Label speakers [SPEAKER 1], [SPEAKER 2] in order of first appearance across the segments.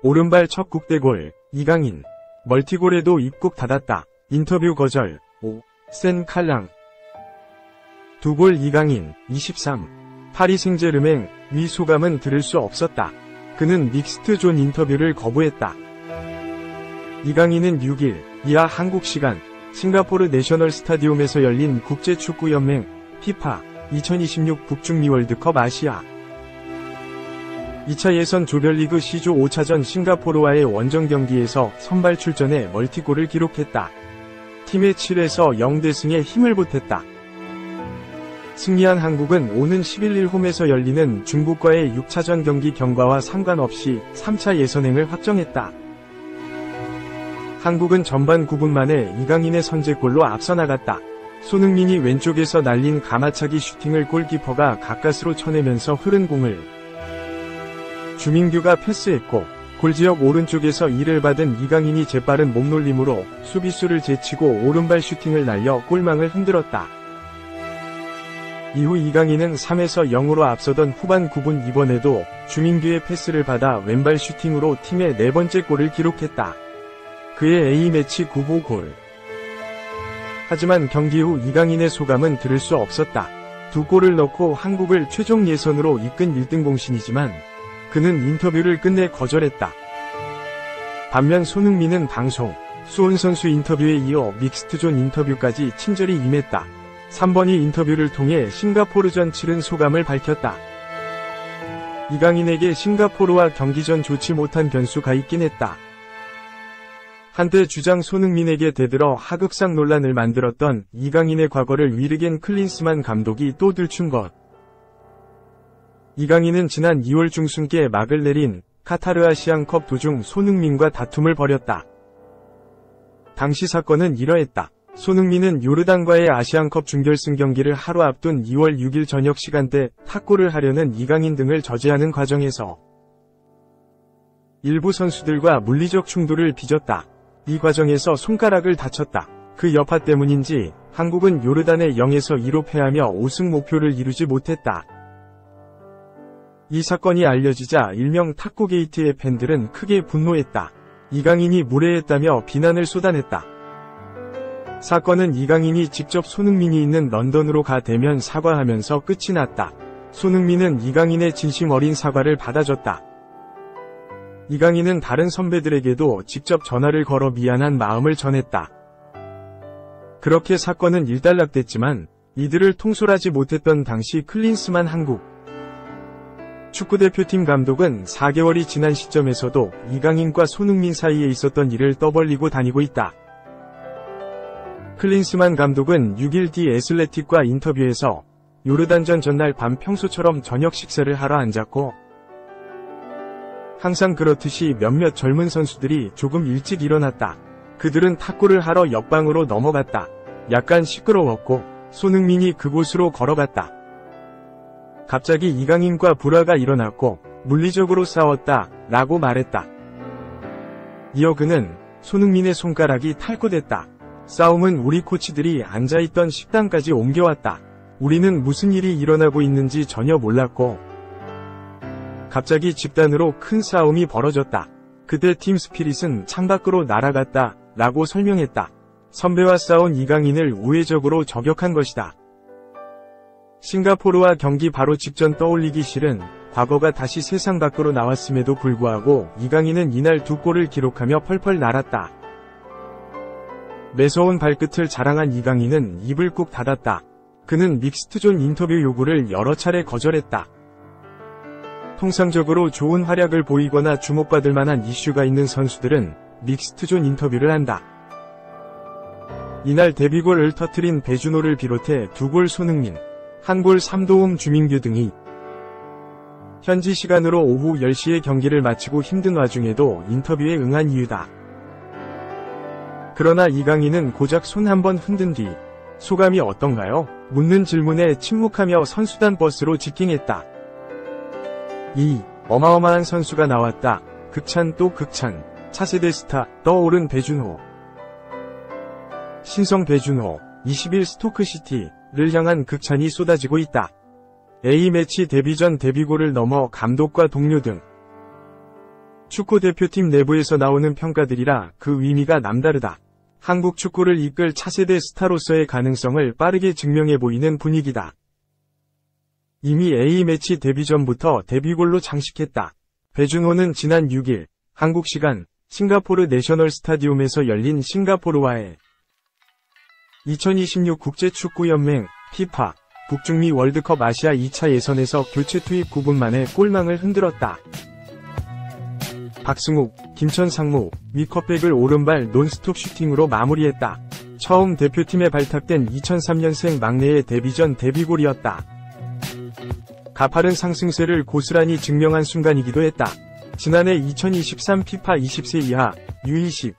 [SPEAKER 1] 오른발 첫 국대골, 이강인. 멀티골에도 입국 닫았다. 인터뷰 거절. 5. 센 칼랑. 두 골 이강인, 23. 파리 생제르맹, 위 소감은 들을 수 없었다. 그는 믹스트 존 인터뷰를 거부했다. 이강인은 6일, 이하 한국 시간, 싱가포르 내셔널 스타디움에서 열린 국제축구연맹, 피파, 2026 북중미 월드컵 아시아 2차 예선 조별리그 C조 5차전 싱가포르와의 원정 경기에서 선발 출전해 멀티골을 기록했다. 팀의 7에서 0대 승에 힘을 보탰다. 승리한 한국은 오는 11일 홈에서 열리는 중국과의 6차전 경기 경과와 상관없이 3차 예선행을 확정했다. 한국은 전반 9분 만에 이강인의 선제골로 앞서 나갔다. 손흥민이 왼쪽에서 날린 가마차기 슈팅을 골키퍼가 가까스로 쳐내면서 흐른 공을 주민규가 패스했고, 골지역 오른쪽에서 이를 받은 이강인이 재빠른 몸놀림으로 수비수를 제치고 오른발 슈팅을 날려 골망을 흔들었다. 이후 이강인은 3에서 0으로 앞서던 후반 9분 이번에도 주민규의 패스를 받아 왼발 슈팅으로 팀의 4번째 골을 기록했다. 그의 A매치 9호 골. 하지만 경기 후 이강인의 소감은 들을 수 없었다. 2골을 넣고 한국을 최종 예선으로 이끈 1등 공신이지만 그는 인터뷰를 끝내 거절했다. 반면 손흥민은 방송, 수훈 선수 인터뷰에 이어 믹스트존 인터뷰까지 친절히 임했다. 3번이 인터뷰를 통해 싱가포르전 치른 소감을 밝혔다. 이강인에게 싱가포르와 경기 전 좋지 못한 변수가 있긴 했다. 한때 주장 손흥민에게 대들어 하극상 논란을 만들었던 이강인의 과거를 위르겐 클린스만 감독이 또 들춘 것. 이강인은 지난 2월 중순께 막을 내린 카타르 아시안컵 도중 손흥민과 다툼을 벌였다. 당시 사건은 이러했다. 손흥민은 요르단과의 아시안컵 준결승 경기를 하루 앞둔 2월 6일 저녁 시간대 탁골을 하려는 이강인 등을 저지하는 과정에서 일부 선수들과 물리적 충돌을 빚었다. 이 과정에서 손가락을 다쳤다. 그 여파 때문인지 한국은 요르단에 0에서 2로 패하며 우승 목표를 이루지 못했다. 이 사건이 알려지자 일명 탁구 게이트의 팬들은 크게 분노했다. 이강인이 무례했다며 비난을 쏟아냈다. 사건은 이강인이 직접 손흥민이 있는 런던으로 가 대면 사과하면서 끝이 났다. 손흥민은 이강인의 진심 어린 사과를 받아줬다. 이강인은 다른 선배들에게도 직접 전화를 걸어 미안한 마음을 전했다. 그렇게 사건은 일단락됐지만 이들을 통솔하지 못했던 당시 클린스만 한국 축구대표팀 감독은 4개월이 지난 시점에서도 이강인과 손흥민 사이에 있었던 일을 떠벌리고 다니고 있다. 클린스만 감독은 6일 디 애슬레틱과 인터뷰에서 요르단전 전날 밤 평소처럼 저녁 식사를 하러 앉았고 항상 그렇듯이 몇몇 젊은 선수들이 조금 일찍 일어났다. 그들은 탁구를 하러 옆방으로 넘어갔다. 약간 시끄러웠고 손흥민이 그곳으로 걸어갔다. 갑자기 이강인과 불화가 일어났고 물리적으로 싸웠다 라고 말했다. 이어 그는 손흥민의 손가락이 탈구됐다. 싸움은 우리 코치들이 앉아있던 식당까지 옮겨왔다. 우리는 무슨 일이 일어나고 있는지 전혀 몰랐고 갑자기 집단으로 큰 싸움이 벌어졌다. 그때 팀 스피릿은 창밖으로 날아갔다 라고 설명했다. 선배와 싸운 이강인을 우회적으로 저격한 것이다. 싱가포르와 경기 바로 직전 떠올리기 싫은 과거가 다시 세상 밖으로 나왔음에도 불구하고 이강인은 이날 2골을 기록하며 펄펄 날았다. 매서운 발끝을 자랑한 이강인은 입을 꾹 닫았다. 그는 믹스트존 인터뷰 요구를 여러 차례 거절했다. 통상적으로 좋은 활약을 보이거나 주목받을 만한 이슈가 있는 선수들은 믹스트존 인터뷰를 한다. 이날 데뷔골을 터뜨린 배준호를 비롯해 2골 손흥민, 1골 3도움 주민규 등이 현지 시간으로 오후 10시에 경기를 마치고 힘든 와중에도 인터뷰에 응한 이유다. 그러나 이강인은 고작 손 한번 흔든 뒤 소감이 어떤가요? 묻는 질문에 침묵하며 선수단 버스로 직행했다. 이 어마어마한 선수가 나왔다. 극찬 또 극찬. 차세대 스타 떠오른 배준호. 신성 배준호 21 스토크시티 향한 극찬이 쏟아지고 있다. A매치 데뷔 전 데뷔골을 넘어 감독과 동료 등 축구대표팀 내부에서 나오는 평가들이라 그 의미가 남다르다. 한국 축구를 이끌 차세대 스타로서의 가능성을 빠르게 증명해 보이는 분위기다. 이미 A매치 데뷔 전부터 데뷔골로 장식했다. 배준호는 지난 6일 한국 시간 싱가포르 내셔널 스타디움에서 열린 싱가포르와의 2026 국제축구연맹 FIFA 북중미 월드컵 아시아 2차 예선에서 교체 투입 9분 만에 골망을 흔들었다. 박승욱, 김천상무, 위컵백을 오른발 논스톱 슈팅으로 마무리했다. 처음 대표팀에 발탁된 2003년생 막내의 데뷔 전 데뷔골이었다. 가파른 상승세를 고스란히 증명한 순간이기도 했다. 지난해 2023 FIFA 20세 이하 U20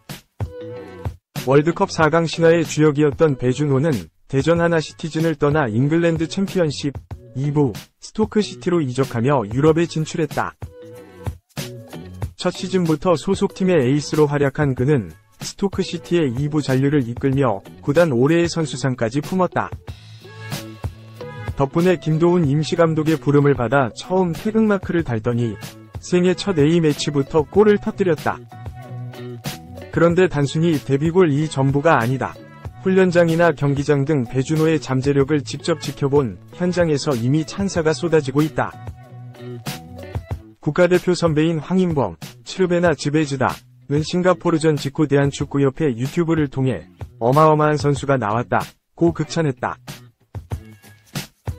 [SPEAKER 1] 월드컵 4강 신화의 주역이었던 배준호는 대전 하나시티즌을 떠나 잉글랜드 챔피언십 2부 스토크시티로 이적하며 유럽에 진출했다. 첫 시즌부터 소속팀의 에이스로 활약한 그는 스토크시티의 2부 잔류를 이끌며 구단 올해의 선수상까지 품었다. 덕분에 김도훈 임시감독의 부름을 받아 처음 태극마크를 달더니 생애 첫 A매치부터 골을 터뜨렸다. 그런데 단순히 데뷔골 이 전부가 아니다. 훈련장이나 경기장 등 배준호의 잠재력을 직접 지켜본 현장에서 이미 찬사가 쏟아지고 있다. 국가대표 선배인 황인범, 츠르베나 즈베즈다는 싱가포르전 직후 대한축구협회 유튜브를 통해 어마어마한 선수가 나왔다고 극찬했다.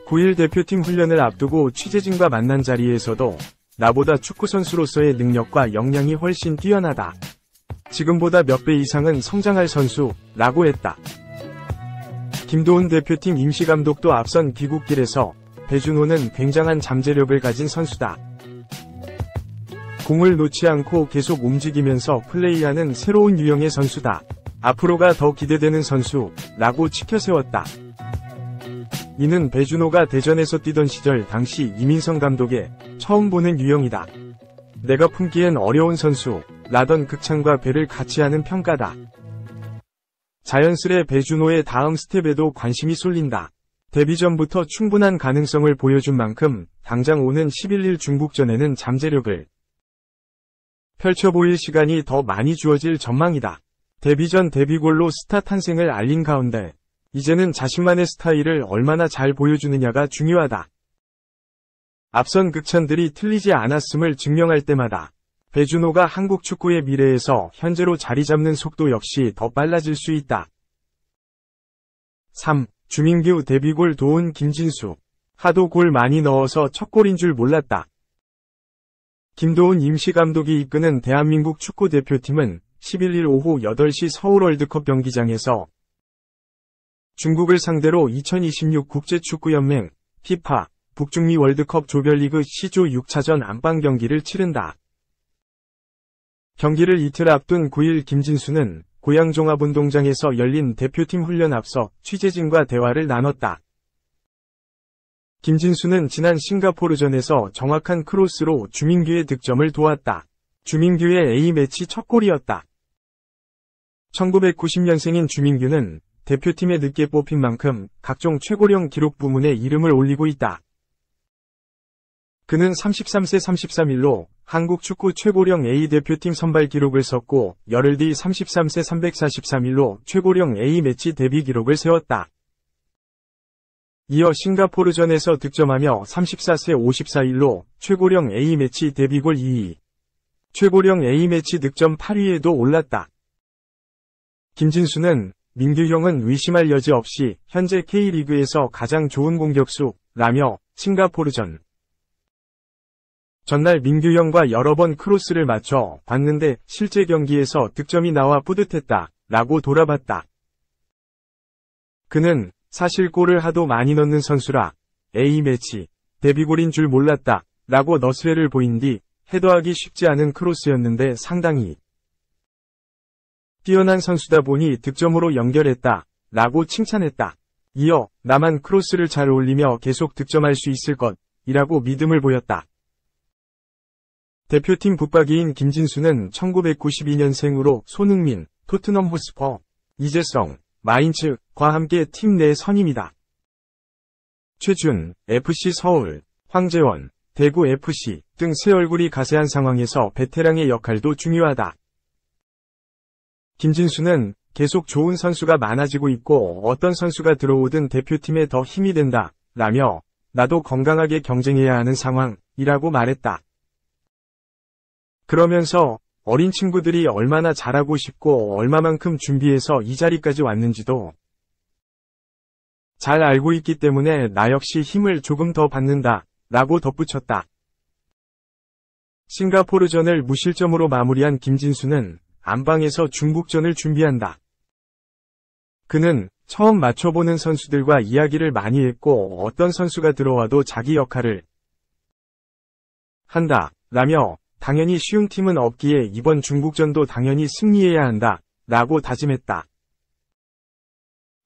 [SPEAKER 1] 9일 대표팀 훈련을 앞두고 취재진과 만난 자리에서도 나보다 축구선수로서의 능력과 역량이 훨씬 뛰어나다. 지금보다 몇 배 이상은 성장할 선수라고 했다. 김도훈 대표팀 임시감독도 앞선 귀국길에서 배준호는 굉장한 잠재력을 가진 선수다. 공을 놓지 않고 계속 움직이면서 플레이하는 새로운 유형의 선수다. 앞으로가 더 기대되는 선수라고 치켜세웠다. 이는 배준호가 대전에서 뛰던 시절 당시 이민성 감독의 처음 보는 유형이다. 내가 품기엔 어려운 선수라던 극찬과 배를 같이 하는 평가다. 자연스레 배준호의 다음 스텝에도 관심이 쏠린다. 데뷔 전부터 충분한 가능성을 보여준 만큼 당장 오는 11일 중국전에는 잠재력을 펼쳐 보일 시간이 더 많이 주어질 전망이다. 데뷔 전 데뷔골로 스타 탄생을 알린 가운데 이제는 자신만의 스타일을 얼마나 잘 보여주느냐가 중요하다. 앞선 극찬들이 틀리지 않았음을 증명할 때마다 배준호가 한국 축구의 미래에서 현재로 자리 잡는 속도 역시 더 빨라질 수 있다. 3. 주민규 데뷔골 도운 김진수. 하도 골 많이 넣어서 첫 골인 줄 몰랐다. 김도훈 임시감독이 이끄는 대한민국 축구대표팀은 11일 오후 8시 서울 월드컵 경기장에서 중국을 상대로 2026 국제축구연맹 FIFA 북중미 월드컵 조별리그 C조 6차전 안방 경기를 치른다. 경기를 이틀 앞둔 9일 김진수는 고양 종합운동장에서 열린 대표팀 훈련 앞서 취재진과 대화를 나눴다. 김진수는 지난 싱가포르전에서 정확한 크로스로 주민규의 득점을 도왔다. 주민규의 A매치 첫 골이었다. 1990년생인 주민규는 대표팀에 늦게 뽑힌 만큼 각종 최고령 기록 부문에 이름을 올리고 있다. 그는 33세 33일로 한국 축구 최고령 A대표팀 선발 기록을 썼고 열흘 뒤 33세 343일로 최고령 A매치 데뷔 기록을 세웠다. 이어 싱가포르전에서 득점하며 34세 54일로 최고령 A매치 데뷔골 2위, 최고령 A매치 득점 8위에도 올랐다. 김진수는 민규형은 의심할 여지 없이 현재 K리그에서 가장 좋은 공격수라며 싱가포르전 전날 민규형과 여러 번 크로스를 맞춰 봤는데 실제 경기에서 득점이 나와 뿌듯했다 라고 돌아봤다. 그는 사실 골을 하도 많이 넣는 선수라 A매치 데뷔골인 줄 몰랐다 라고 너스레를 보인 뒤 헤더하기 쉽지 않은 크로스였는데 상당히 뛰어난 선수다 보니 득점으로 연결했다 라고 칭찬했다. 이어 나만 크로스를 잘 올리며 계속 득점할 수 있을 것이라고 믿음을 보였다. 대표팀 붙박이인 김진수는 1992년생으로 손흥민, 토트넘 호스퍼, 이재성, 마인츠과 함께 팀 내 선임이다. 최준, FC 서울, 황재원, 대구 FC 등 새 얼굴이 가세한 상황에서 베테랑의 역할도 중요하다. 김진수는 계속 좋은 선수가 많아지고 있고 어떤 선수가 들어오든 대표팀에 더 힘이 된다 라며 나도 건강하게 경쟁해야 하는 상황이라고 말했다. 그러면서 어린 친구들이 얼마나 잘하고 싶고 얼마만큼 준비해서 이 자리까지 왔는지도 잘 알고 있기 때문에 나 역시 힘을 조금 더 받는다 라고 덧붙였다. 싱가포르전을 무실점으로 마무리한 김진수는 안방에서 중국전을 준비한다. 그는 처음 맞춰보는 선수들과 이야기를 많이 했고 어떤 선수가 들어와도 자기 역할을 한다 라며 당연히 쉬운 팀은 없기에 이번 중국전도 당연히 승리해야 한다 라고 다짐했다.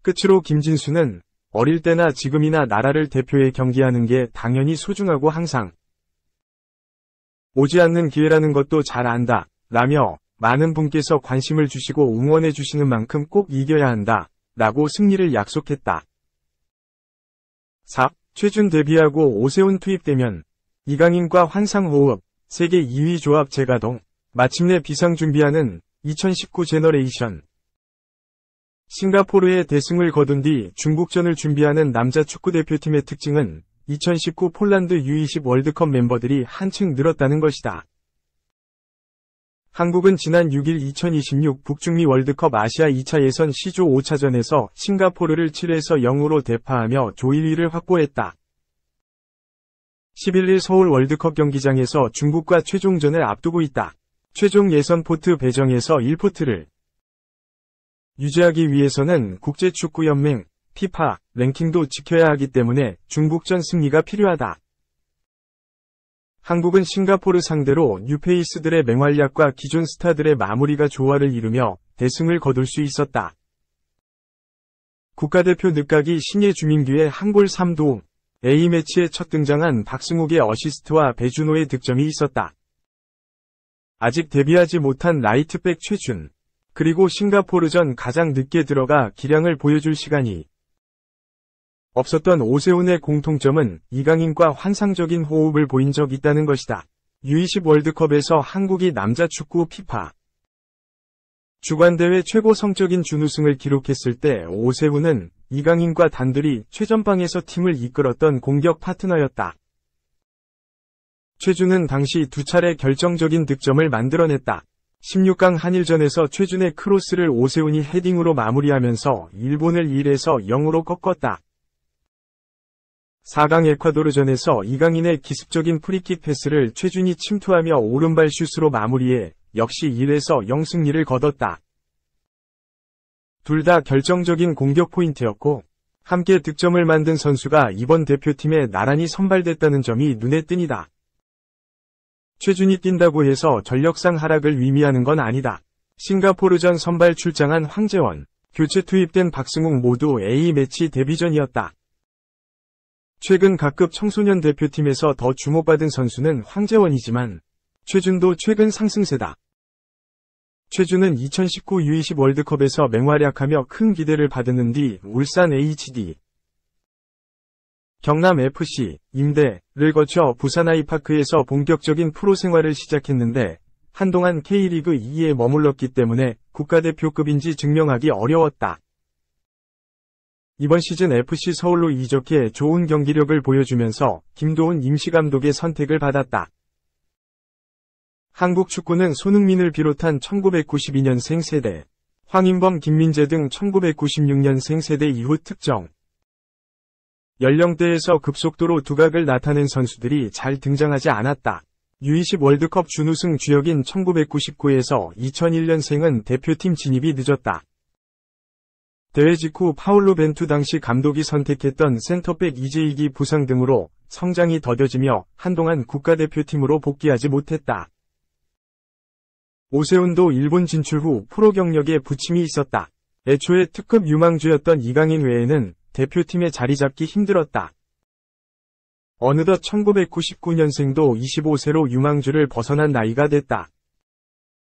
[SPEAKER 1] 끝으로 김진수는 어릴 때나 지금이나 나라를 대표해 경기하는 게 당연히 소중하고 항상 오지 않는 기회라는 것도 잘 안다 라며 많은 분께서 관심을 주시고 응원해 주시는 만큼 꼭 이겨야 한다 라고 승리를 약속했다. 4. 최준 데뷔하고 오세훈 투입되면 이강인과 환상호흡, 세계 2위 조합 재가동, 마침내 비상 준비하는 2019 제너레이션. 싱가포르에 대승을 거둔 뒤 중국전을 준비하는 남자 축구대표팀의 특징은 2019 폴란드 U20 월드컵 멤버들이 한층 늘었다는 것이다. 한국은 지난 6일 2026 북중미 월드컵 아시아 2차 예선 C조 5차전에서 싱가포르를 7에서 0으로 대파하며 조 1위를 확보했다. 11일 서울 월드컵 경기장에서 중국과 최종전을 앞두고 있다. 최종 예선 포트 배정에서 1포트를 유지하기 위해서는 국제축구연맹 FIFA 랭킹도 지켜야 하기 때문에 중국전 승리가 필요하다. 한국은 싱가포르 상대로 뉴페이스들의 맹활약과 기존 스타들의 마무리가 조화를 이루며 대승을 거둘 수 있었다. 국가대표 늦가기 신예 주민규의 한 골 3도움, A매치에 첫 등장한 박승욱의 어시스트와 배준호의 득점이 있었다. 아직 데뷔하지 못한 라이트백 최준, 그리고 싱가포르전 가장 늦게 들어가 기량을 보여줄 시간이 없었던 오세훈의 공통점은 이강인과 환상적인 호흡을 보인 적 있다는 것이다. U20 월드컵에서 한국이 남자 축구 FIFA 주관대회 최고 성적인 준우승을 기록했을 때 오세훈은 이강인과 단둘이 최전방에서 팀을 이끌었던 공격 파트너였다. 최준은 당시 두 차례 결정적인 득점을 만들어냈다. 16강 한일전에서 최준의 크로스를 오세훈이 헤딩으로 마무리하면서 일본을 1에서 0으로 꺾었다. 4강 에콰도르전에서 이강인의 기습적인 프리킥 패스를 최준이 침투하며 오른발 슛으로 마무리해 역시 1에서 0 승리를 거뒀다. 둘 다 결정적인 공격 포인트였고 함께 득점을 만든 선수가 이번 대표팀에 나란히 선발됐다는 점이 눈에 띄니다. 최준이 뛴다고 해서 전력상 하락을 의미하는 건 아니다. 싱가포르전 선발 출장한 황재원, 교체 투입된 박승욱 모두 A매치 데뷔전이었다. 최근 각급 청소년 대표팀에서 더 주목받은 선수는 황재원이지만 최준도 최근 상승세다. 최준은 2019 U20 월드컵에서 맹활약하며 큰 기대를 받은 뒤 울산 HD, 경남 FC, 임대를 거쳐 부산 아이파크에서 본격적인 프로 생활을 시작했는데 한동안 K리그 2에 머물렀기 때문에 국가대표급인지 증명하기 어려웠다. 이번 시즌 FC 서울로 이적해 좋은 경기력을 보여주면서 김도훈 임시감독의 선택을 받았다. 한국 축구는 손흥민을 비롯한 1992년생 세대, 황인범, 김민재 등 1996년생 세대 이후 특정 연령대에서 급속도로 두각을 나타낸 선수들이 잘 등장하지 않았다. U20 월드컵 준우승 주역인 1999에서 2001년생은 대표팀 진입이 늦었다. 대회 직후 파울로 벤투 당시 감독이 선택했던 센터백 이재익이 부상 등으로 성장이 더뎌지며 한동안 국가대표팀으로 복귀하지 못했다. 오세훈도 일본 진출 후 프로 경력에 부침이 있었다. 애초에 특급 유망주였던 이강인 외에는 대표팀에 자리 잡기 힘들었다. 어느덧 1999년생도 25세로 유망주를 벗어난 나이가 됐다.